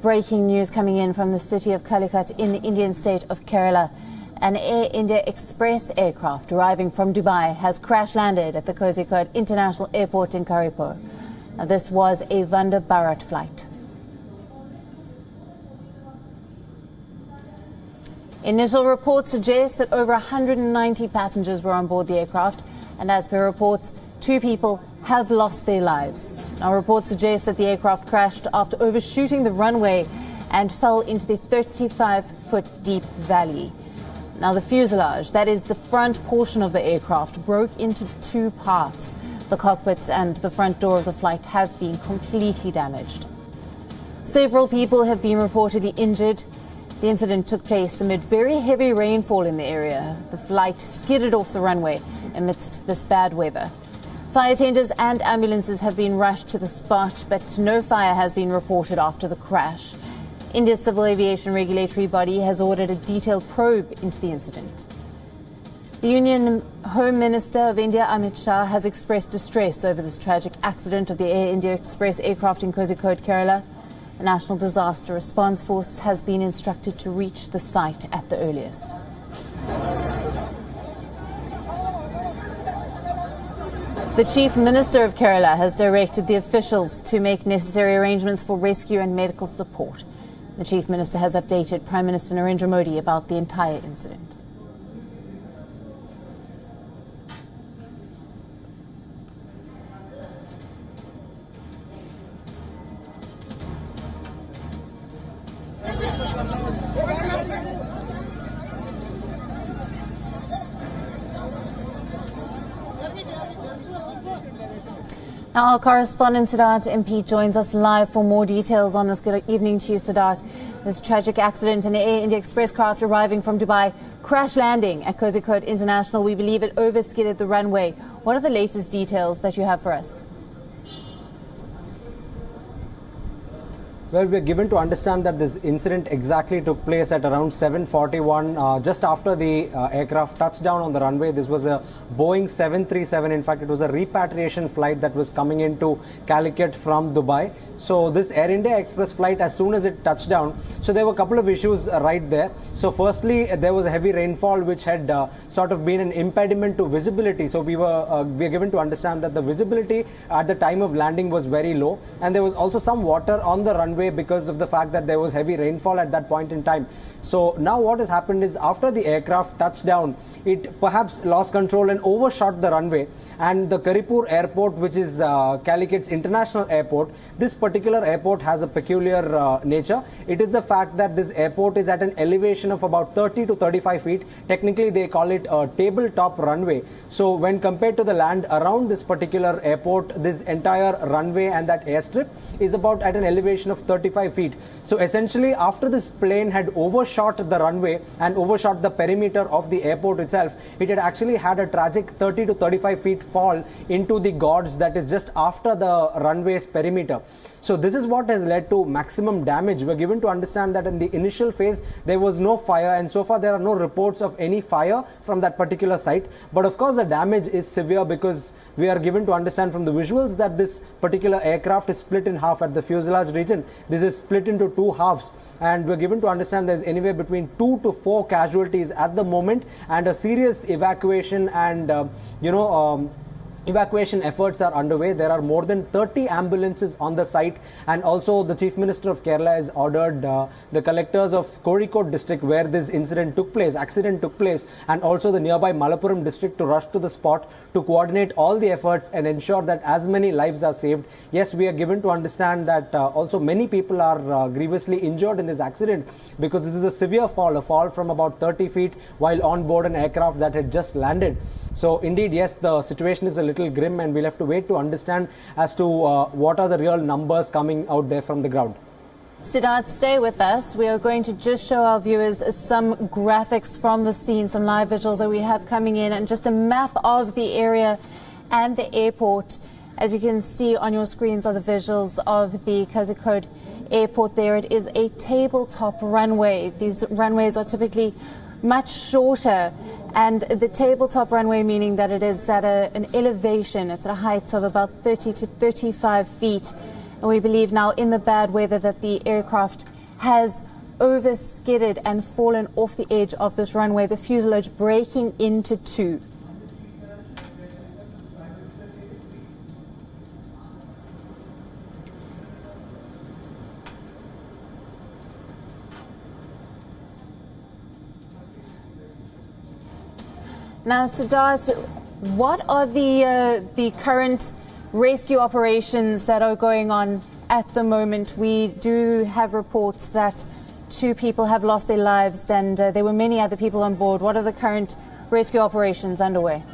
Breaking news coming in from the city of Calicut in the Indian state of Kerala. An Air India Express aircraft arriving from Dubai has crash landed at the Kozhikode International Airport in Karipur. Now, this was a Vande Bharat flight. Initial reports suggest that over 190 passengers were on board the aircraft, and as per reports, 2 people have lost their lives. Now, reports suggest that the aircraft crashed after overshooting the runway and fell into the 35-foot deep valley. Now, the fuselage, that is the front portion of the aircraft, broke into 2 parts. The cockpit and the front door of the flight have been completely damaged. Several people have been reportedly injured. The incident took place amid very heavy rainfall in the area. The flight skidded off the runway amidst this bad weather. Fire tenders and ambulances have been rushed to the spot, but no fire has been reported after the crash. India's civil aviation regulatory body has ordered a detailed probe into the incident. The Union Home Minister of India, Amit Shah, has expressed distress over this tragic accident of the Air India Express aircraft in Kozhikode, Kerala. The National Disaster Response Force has been instructed to reach the site at the earliest. The Chief Minister of Kerala has directed the officials to make necessary arrangements for rescue and medical support. The Chief Minister has updated Prime Minister Narendra Modi about the entire incident. Now, our correspondent Siddharth MP joins us live for more details on this. Good evening to you, Siddharth. This tragic accident in the Air India Express craft arriving from Dubai, crash landing at Kozhikode International. We believe it overskidded the runway. What are the latest details that you have for us? Well, we are given to understand that this incident exactly took place at around 7:41, just after the aircraft touched down on the runway. This was a Boeing 737. In fact, it was a repatriation flight that was coming into Calicut from Dubai. So this Air India Express flight, as soon as it touched down, so there were a couple of issues right there. So firstly, there was a heavy rainfall which had sort of been an impediment to visibility. So we were given to understand that the visibility at the time of landing was very low, and there was also some water on the runway because of the fact that there was heavy rainfall at that point in time. So now what has happened is, after the aircraft touched down, it perhaps lost control and overshot the runway, and the Karipur airport, which is Calicut International Airport, this particular airport has a peculiar nature. It is the fact that this airport is at an elevation of about 30 to 35 feet. Technically, they call it a tabletop runway. So when compared to the land around this particular airport, this entire runway and that airstrip is about at an elevation of 35 feet. So essentially, after this plane had overshot the runway and overshot the perimeter of the airport itself, it had actually had a tragic 30 to 35 feet fall into the gorge that is just after the runway's perimeter. So this is what has led to maximum damage. We're given to understand that in the initial phase there was no fire, and so far there are no reports of any fire from that particular site. But of course the damage is severe, because we are given to understand from the visuals that this particular aircraft is split in half at the fuselage region. This is split into 2 halves, and we're given to understand there's anywhere between 2 to 4 casualties at the moment, and a serious evacuation and evacuation efforts are underway. There are more than 30 ambulances on the site, and also the Chief Minister of Kerala has ordered the collectors of Kozhikode district, where this accident took place, and also the nearby Malappuram district to rush to the spot to coordinate all the efforts and ensure that as many lives are saved. Yes, we are given to understand that also many people are grievously injured in this accident, because this is a severe fall, a fall from about 30 feet while on board an aircraft that had just landed. So indeed, yes, the situation is a little grim, and we'll have to wait to understand as to what are the real numbers coming out there from the ground. Siddharth, stay with us. We are going to just show our viewers some graphics from the scene, some live visuals that we have coming in, and just a map of the area and the airport. As you can see on your screens are the visuals of the Kozhikode airport there. It is a tabletop runway. These runways are typically much shorter, and the tabletop runway meaning that it is at an elevation, it's at a height of about 30 to 35 feet. And we believe now in the bad weather that the aircraft has over-skidded and fallen off the edge of this runway, the fuselage breaking into two. Now, Siddharth, what are the current rescue operations that are going on at the moment? We do have reports that 2 people have lost their lives and there were many other people on board. What are the current rescue operations underway?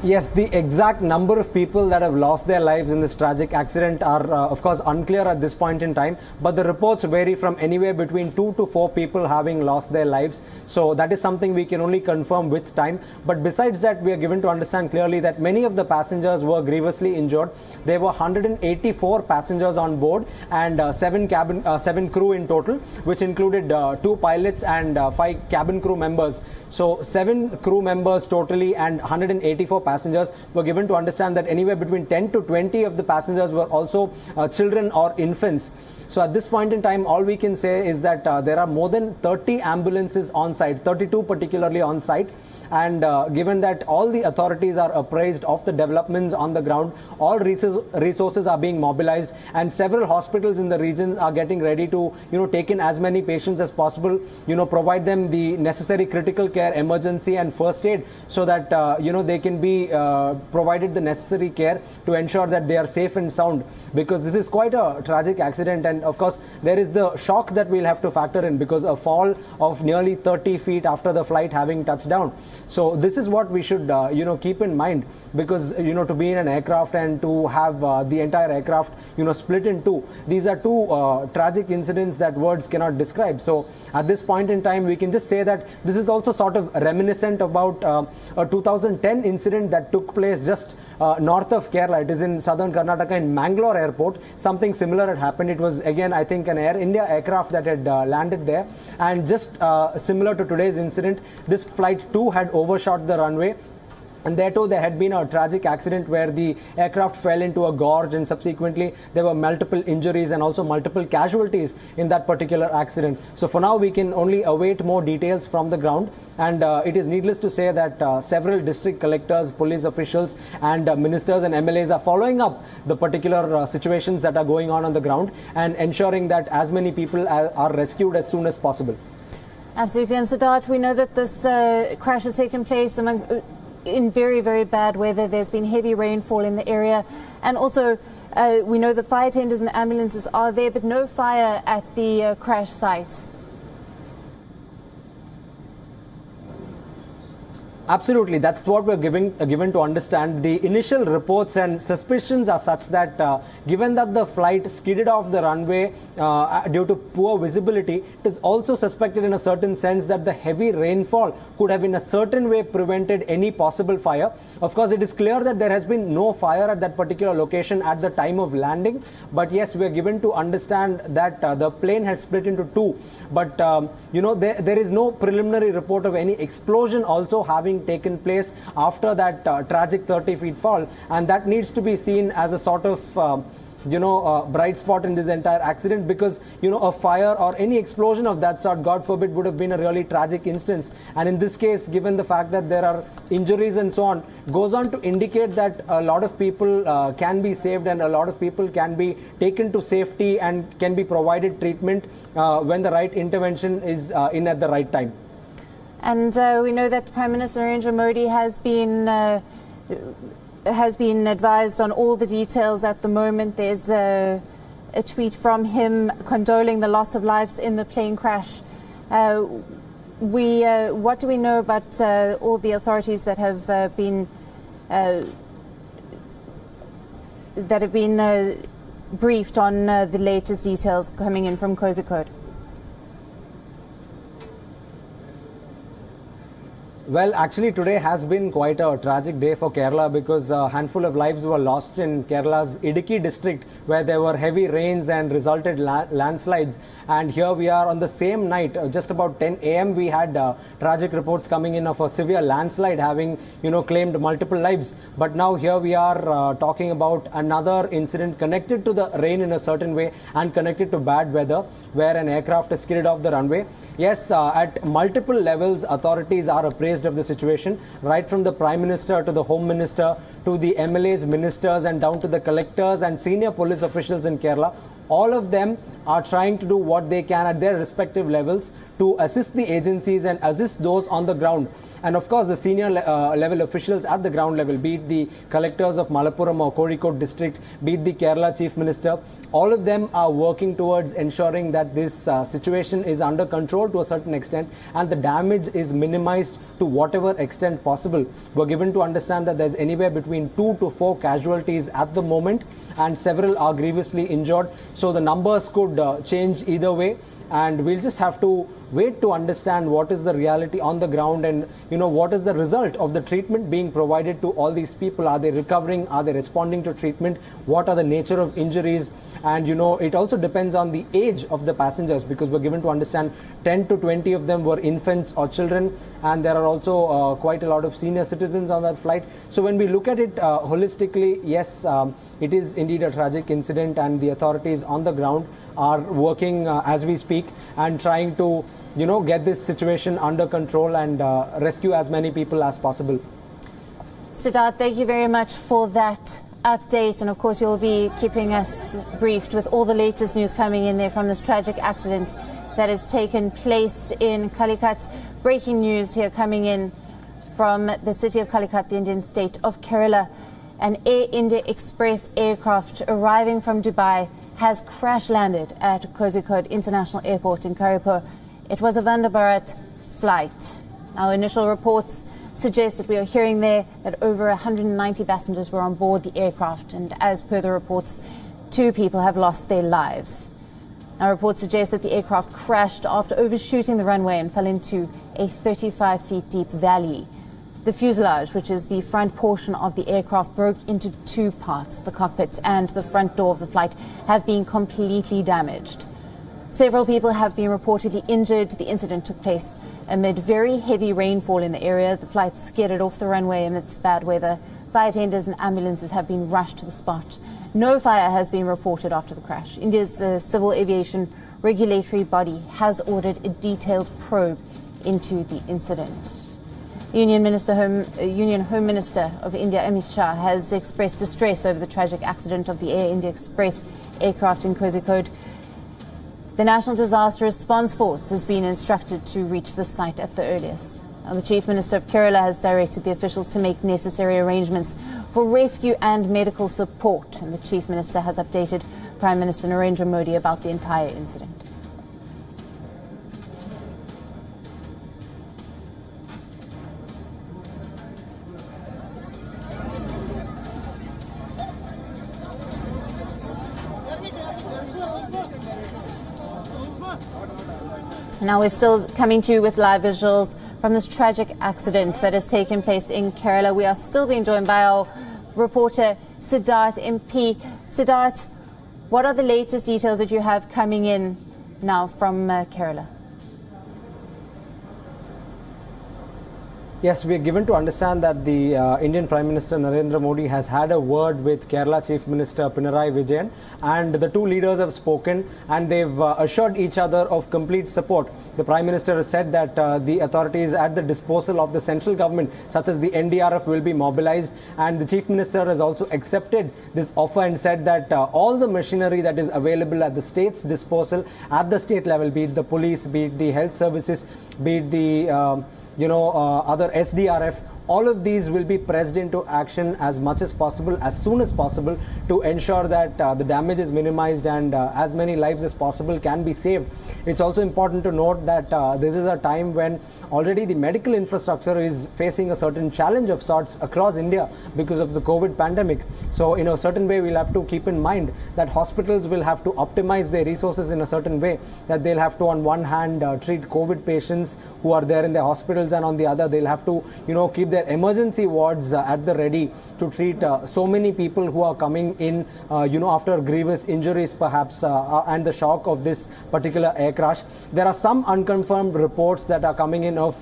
Yes, the exact number of people that have lost their lives in this tragic accident are, of course, unclear at this point in time. But the reports vary from anywhere between 2 to 4 people having lost their lives. So that is something we can only confirm with time. But besides that, we are given to understand clearly that many of the passengers were grievously injured. There were 184 passengers on board and 7 crew in total, which included 2 pilots and 5 cabin crew members. So 7 crew members totally and 184 passengers were given to understand that anywhere between 10 to 20 of the passengers were also children or infants. So at this point in time, all we can say is that there are more than 30 ambulances on site, 32 particularly on site. And given that all the authorities are apprised of the developments on the ground, all resources are being mobilized, and several hospitals in the region are getting ready to, take in as many patients as possible, provide them the necessary critical care, emergency and first aid, so that, they can be provided the necessary care to ensure that they are safe and sound, because this is quite a tragic accident. And of course, there is the shock that we'll have to factor in, because a fall of nearly 30 feet after the flight having touched down. So this is what we should, keep in mind, because, to be in an aircraft and to have the entire aircraft, split in two. These are 2 tragic incidents that words cannot describe. So at this point in time, we can just say that this is also sort of reminiscent about a 2010 incident that took place just north of Kerala. It is in southern Karnataka in Mangalore airport. Something similar had happened. It was again, I think, an Air India aircraft that had landed there. And just similar to today's incident, this flight too had overshot the runway. And there too, there had been a tragic accident where the aircraft fell into a gorge, and subsequently there were multiple injuries and also multiple casualties in that particular accident. So for now, we can only await more details from the ground. And it is needless to say that several district collectors, police officials and ministers and MLAs are following up the particular situations that are going on the ground and ensuring that as many people are rescued as soon as possible. Absolutely. And Siddharth, we know that this crash has taken place in very, very bad weather. There's been heavy rainfall in the area. And also, we know the fire tenders and ambulances are there, but no fire at the crash site. Absolutely, that's what we're given to understand. The initial reports and suspicions are such that given that the flight skidded off the runway due to poor visibility, it is also suspected in a certain sense that the heavy rainfall could have in a certain way prevented any possible fire. Of course, it is clear that there has been no fire at that particular location at the time of landing. But yes, we are given to understand that the plane has split into 2. But, there is no preliminary report of any explosion also having taken place after that tragic 30 feet fall, and that needs to be seen as a sort of bright spot in this entire accident, because a fire or any explosion of that sort, God forbid, would have been a really tragic instance. And in this case, given the fact that there are injuries and so on, goes on to indicate that a lot of people can be saved and a lot of people can be taken to safety and can be provided treatment when the right intervention is in at the right time. And we know that Prime Minister Narendra Modi has been advised on all the details at the moment. There's a tweet from him condoling the loss of lives in the plane crash. What do we know about all the authorities that have been briefed on the latest details coming in from Kozhikode? Well, actually, today has been quite a tragic day for Kerala because a handful of lives were lost in Kerala's Idukki district, where there were heavy rains and resulted landslides. And here we are on the same night, just about 10 a.m. we had tragic reports coming in of a severe landslide having, claimed multiple lives. But now here we are talking about another incident connected to the rain in a certain way and connected to bad weather, where an aircraft is skidded off the runway. Yes, at multiple levels, authorities are appraised of the situation, right from the Prime Minister to the Home Minister to the MLAs, ministers, and down to the collectors and senior police officials in Kerala. All of them are trying to do what they can at their respective levels to assist the agencies and assist those on the ground. And of course, the senior level officials at the ground level, be it the collectors of Malappuram or Kozhikode district, be it the Kerala Chief Minister, all of them are working towards ensuring that this situation is under control to a certain extent and the damage is minimized to whatever extent possible. We're given to understand that there's anywhere between 2 to 4 casualties at the moment and several are grievously injured. So the numbers could change either way. And we'll just have to wait to understand what is the reality on the ground and what is the result of the treatment being provided to all these people. Are they recovering? Are they responding to treatment? What are the nature of injuries? And it also depends on the age of the passengers, because we're given to understand 10 to 20 of them were infants or children, and there are also quite a lot of senior citizens on that flight. So when we look at it holistically, yes, it is indeed a tragic incident, and the authorities on the ground are working as we speak and trying to get this situation under control and rescue as many people as possible. Siddharth, thank you very much for that update, and of course you'll be keeping us briefed with all the latest news coming in there from this tragic accident that has taken place in Calicut. Breaking news here coming in from the city of Calicut, the Indian state of Kerala. An Air India Express aircraft arriving from Dubai has crash landed at Kozhikode International Airport in Karipur. It was a Vande Bharat flight. Now, initial reports suggest that we are hearing there that over 190 passengers were on board the aircraft, and as per the reports, 2 people have lost their lives. Now, reports suggest that the aircraft crashed after overshooting the runway and fell into a 35 feet deep valley. The fuselage, which is the front portion of the aircraft, broke into 2 parts. The cockpit and the front door of the flight have been completely damaged. Several people have been reportedly injured. The incident took place amid very heavy rainfall in the area. The flight skidded off the runway amidst bad weather. Fire tenders and ambulances have been rushed to the spot. No fire has been reported after the crash. India's civil aviation regulatory body has ordered a detailed probe into the incident. Union Home Minister of India, Amit Shah, has expressed distress over the tragic accident of the Air India Express aircraft in Kozhikode. The National Disaster Response Force has been instructed to reach the site at the earliest. Now, the Chief Minister of Kerala has directed the officials to make necessary arrangements for rescue and medical support. And the Chief Minister has updated Prime Minister Narendra Modi about the entire incident. Now we're still coming to you with live visuals from this tragic accident that has taken place in Kerala. We are still being joined by our reporter Siddharth MP. Siddharth, what are the latest details that you have coming in now from Kerala? Yes, we are given to understand that the Indian Prime Minister Narendra Modi has had a word with Kerala Chief Minister Pinarayi Vijayan, and the 2 leaders have spoken and they've assured each other of complete support. The Prime Minister has said that the authorities at the disposal of the central government, such as the NDRF, will be mobilized, and the Chief Minister has also accepted this offer and said that all the machinery that is available at the state's disposal at the state level, be it the police, be it the health services, be it the other SDRF, all of these will be pressed into action as much as possible, as soon as possible, to ensure that the damage is minimized and as many lives as possible can be saved. It's also important to note that this is a time when already the medical infrastructure is facing a certain challenge of sorts across India because of the COVID pandemic. So in a certain way, we'll have to keep in mind that hospitals will have to optimize their resources in a certain way, that they'll have to on one hand treat COVID patients who are there in their hospitals, and on the other they'll have to keep their emergency wards at the ready to treat so many people who are coming in after grievous injuries perhaps and the shock of this particular air crash. There are some unconfirmed reports that are coming in of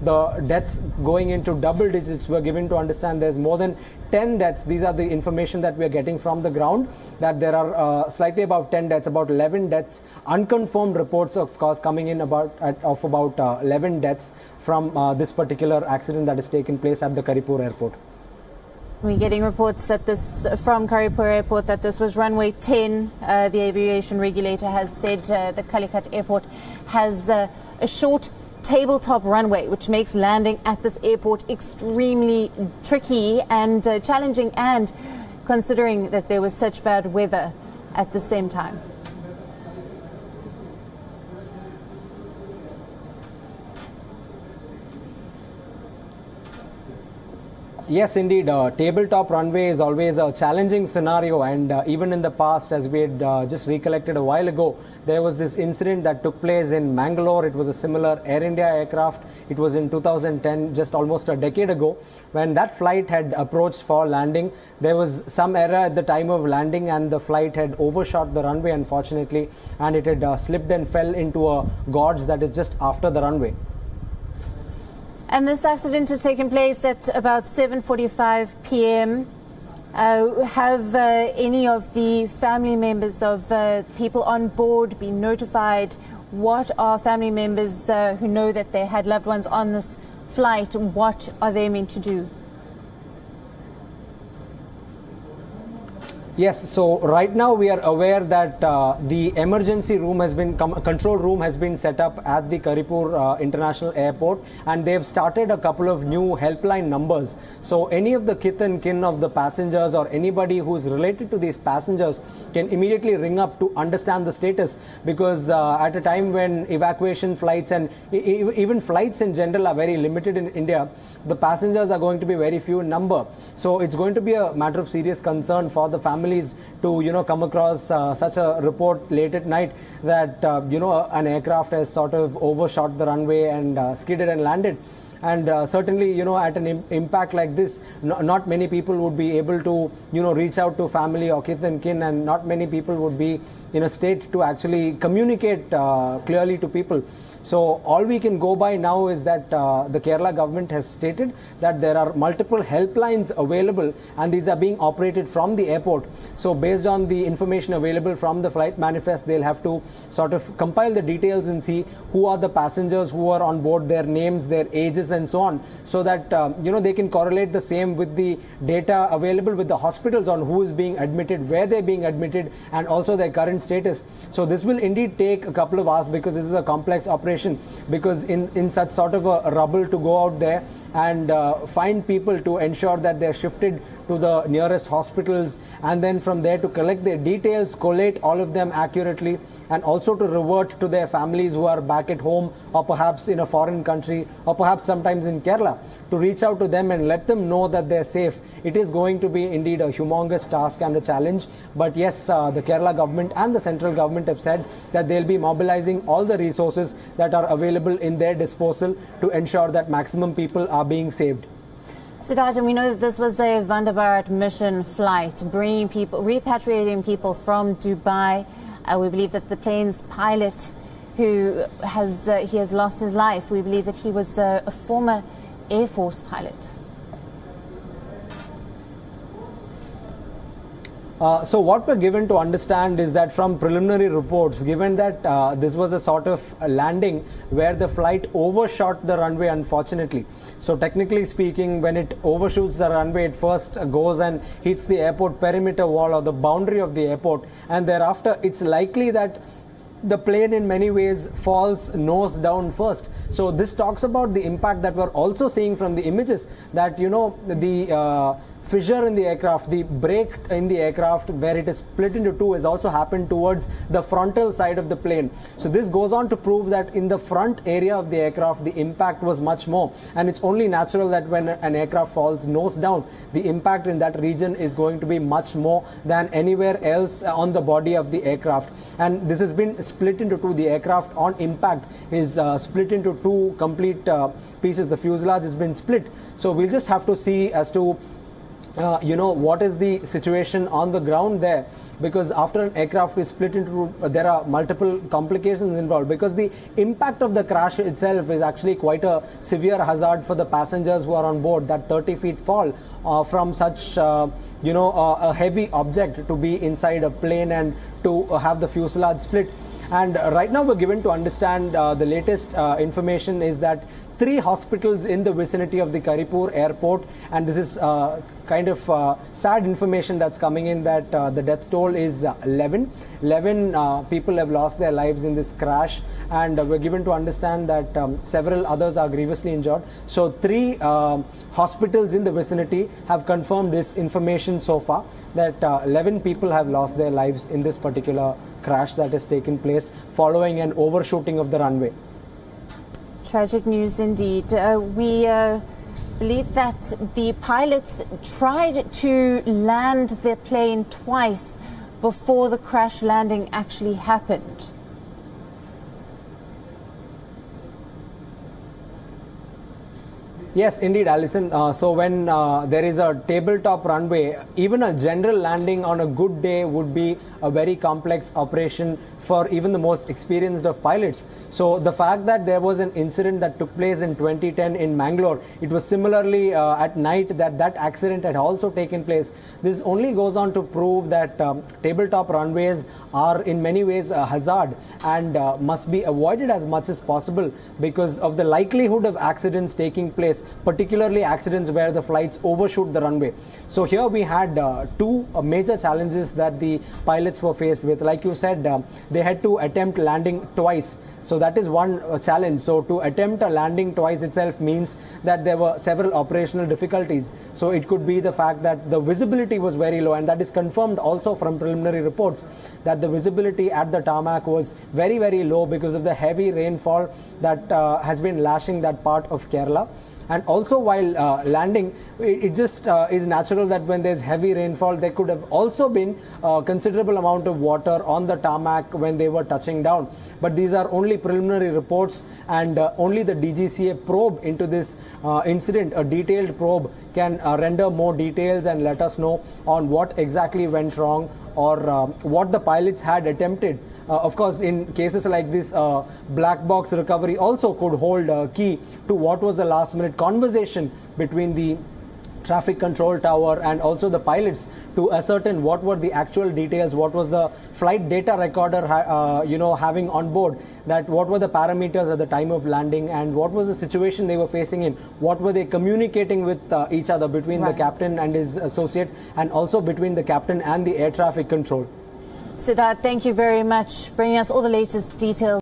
the deaths going into double digits. We're given to understand there's more than 10 deaths. These are the information that we are getting from the ground, that there are slightly above 10 deaths, about 11 deaths. Unconfirmed reports, of course, coming in about 11 deaths from this particular accident that has taken place at the Karipur airport. We're getting reports that from Karipur Airport that this was runway 10. The aviation regulator has said the Calicut Airport has a short tabletop runway, which makes landing at this airport extremely tricky and challenging, and considering that there was such bad weather at the same time. Yes, indeed. Tabletop runway is always a challenging scenario, and even in the past, as we had just recollected a while ago, there was this incident that took place in Mangalore. It was a similar Air India aircraft. It was in 2010, just almost a decade ago. When that flight had approached for landing, there was some error at the time of landing, and the flight had overshot the runway, unfortunately, and it had slipped and fell into a gorge that is just after the runway. And this accident has taken place at about 7:45 p.m. Have any of the family members of people on board been notified? What are family members who know that they had loved ones on this flight? What are they meant to do? Yes, so right now we are aware that the emergency room has been, control room has been set up at the Karipur International Airport, and they've started a couple of new helpline numbers. So any of the kith and kin of the passengers or anybody who is related to these passengers can immediately ring up to understand the status, because at a time when evacuation flights and even flights in general are very limited in India, the passengers are going to be very few in number. So it's going to be a matter of serious concern for the families to come across such a report late at night that an aircraft has sort of overshot the runway and skidded and landed. And certainly, at an impact like this, not many people would be able to, reach out to family or kith and kin, and not many people would be in a state to actually communicate clearly to people. So all we can go by now is that the Kerala government has stated that there are multiple helplines available, and these are being operated from the airport. So based on the information available from the flight manifest, they'll have to sort of compile the details and see who are the passengers who are on board, their names, their ages and so on, so that they can correlate the same with the data available with the hospitals on who is being admitted, where they're being admitted, and also their current status. So this will indeed take a couple of hours, because this is a complex operation, because in such sort of a rubble, to go out there and find people to ensure that they're shifted to the nearest hospitals, and then from there to collect their details, collate all of them accurately, and also to revert to their families who are back at home, or perhaps in a foreign country, or perhaps sometimes in Kerala, to reach out to them and let them know that they're safe. It is going to be indeed a humongous task and a challenge. But yes, the Kerala government and the central government have said that they'll be mobilizing all the resources that are available in their disposal to ensure that maximum people are being saved. Siddharth, we know that this was a Vande Bharat mission flight, bringing people, repatriating people from Dubai. We believe that the plane's pilot, who has lost his life, we believe that he was a former Air Force pilot. So what we're given to understand is that from preliminary reports, given that this was a sort of a landing where the flight overshot the runway, unfortunately. So technically speaking, when it overshoots the runway, it first goes and hits the airport perimeter wall or the boundary of the airport, and thereafter it's likely that the plane in many ways falls nose down first. So this talks about the impact that we're also seeing from the images, that the fissure in the aircraft, the break in the aircraft where it is split into two, has also happened towards the frontal side of the plane. So this goes on to prove that in the front area of the aircraft the impact was much more, and it's only natural that when an aircraft falls nose down, the impact in that region is going to be much more than anywhere else on the body of the aircraft. And this has been split into two. The aircraft on impact is split into two complete pieces. The fuselage has been split. So we'll just have to see as to what is the situation on the ground there, because after an aircraft is split into there are multiple complications involved, because the impact of the crash itself is actually quite a severe hazard for the passengers who are on board. That 30 feet fall from such a heavy object to be inside a plane and to have the fuselage split. And right now we're given to understand the latest information is that 3 hospitals in the vicinity of the Karipur airport, and this is kind of sad information that's coming in, that the death toll is 11 people have lost their lives in this crash, and we're given to understand that several others are grievously injured. So 3 hospitals in the vicinity have confirmed this information so far, that 11 people have lost their lives in this particular crash that has taken place following an overshooting of the runway. Tragic news indeed. We believe that the pilots tried to land their plane twice before the crash landing actually happened. Yes, indeed, Alison. So when there is a tabletop runway, even a general landing on a good day would be a very complex operation for even the most experienced of pilots. So the fact that there was an incident that took place in 2010 in Mangalore, it was similarly at night that accident had also taken place. This only goes on to prove that tabletop runways are in many ways a hazard and must be avoided as much as possible because of the likelihood of accidents taking place, particularly accidents where the flights overshoot the runway. So here we had 2 major challenges that the pilots were faced with. Like you said, they had to attempt landing twice. So that is one challenge. So to attempt a landing twice itself means that there were several operational difficulties. So it could be the fact that the visibility was very low, and that is confirmed also from preliminary reports that the visibility at the tarmac was very, very low because of the heavy rainfall that has been lashing that part of Kerala. And also while landing, it just is natural that when there's heavy rainfall, there could have also been a considerable amount of water on the tarmac when they were touching down. But these are only preliminary reports, and only the DGCA probe into this incident, a detailed probe, can render more details and let us know on what exactly went wrong or what the pilots had attempted. Of course, in cases like this, black box recovery also could hold key to what was the last minute conversation between the traffic control tower and also the pilots to ascertain what were the actual details, what was the flight data recorder having on board, that what were the parameters at the time of landing and what was the situation they were facing in, what were they communicating with each other between the captain and his associate, and also between the captain and the air traffic control. Siddharth, thank you very much, bringing us all the latest details.